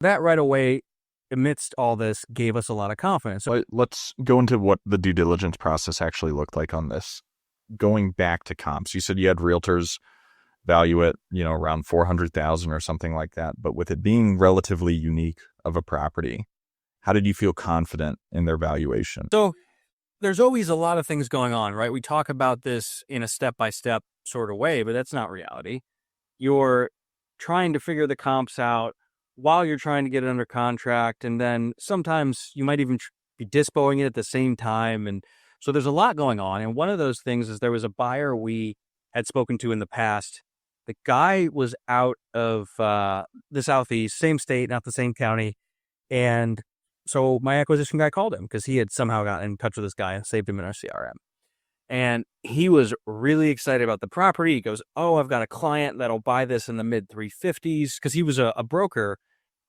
That right away, amidst all this, gave us a lot of confidence. So Let's go into what the due diligence process actually looked like on this. Going back to comps, you said you had realtors value it, around 400,000 or something like that. But with it being relatively unique of a property, how did you feel confident in their valuation? So there's always a lot of things going on, right? We talk about this in a step-by-step sort of way, but that's not reality. You're trying to figure the comps out while you're trying to get it under contract. And then sometimes you might even be dispoing it at the same time. And so there's a lot going on. And one of those things is there was a buyer we had spoken to in the past. The guy was out of the Southeast, same state, not the same county. And so my acquisition guy called him because he had somehow gotten in touch with this guy and saved him in our CRM. And he was really excited about the property. He goes, "Oh, I've got a client that'll buy this in the mid 350s," because he was a broker,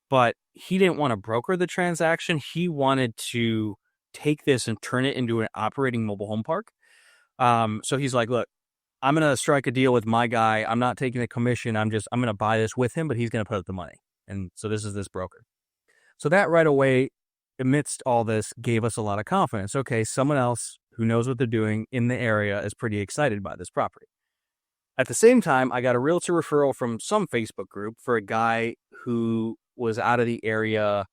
but he didn't want to broker the transaction. He wanted to take this and turn it into an operating mobile home park. So he's like, "Look, I'm going to strike a deal with my guy. I'm not taking a commission. I'm going to buy this with him, but he's going to put up the money." And so this is this broker. So that right away, amidst all this, gave us a lot of confidence. Okay, someone else who knows what they're doing in the area is pretty excited by this property. At the same time, I got a realtor referral from some Facebook group for a guy who was out of the area,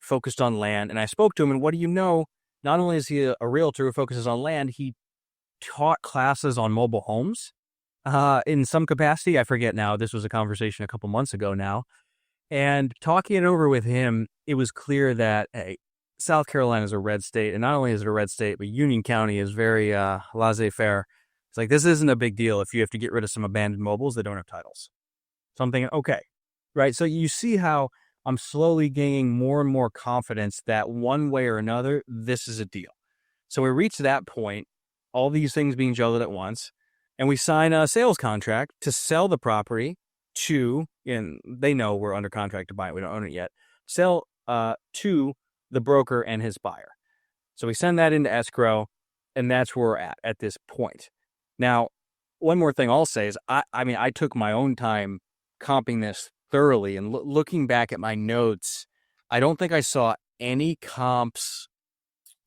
focused on land. And I spoke to him, and what do you know? Not only is he a realtor who focuses on land, he taught classes on mobile homes in some capacity. I forget now. This was a conversation a couple months ago now. And talking it over with him, it was clear that South Carolina is a red state. And not only is it a red state, but Union County is very laissez-faire. It's like, this isn't a big deal if you have to get rid of some abandoned mobiles that don't have titles. So I'm thinking, okay, right? So you see how I'm slowly gaining more and more confidence that one way or another, this is a deal. So we reach that point, all these things being juggled at once, and we sign a sales contract to sell the property to, and they know we're under contract to buy it, we don't own it yet, sell to the broker and his buyer. So we send that into escrow, and that's where we're at this point. Now, one more thing I'll say is, I took my own time comping this thoroughly, and looking back at my notes, I don't think I saw any comps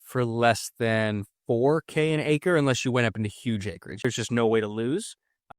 for less than $4K an acre unless you went up into huge acreage. There's just no way to lose.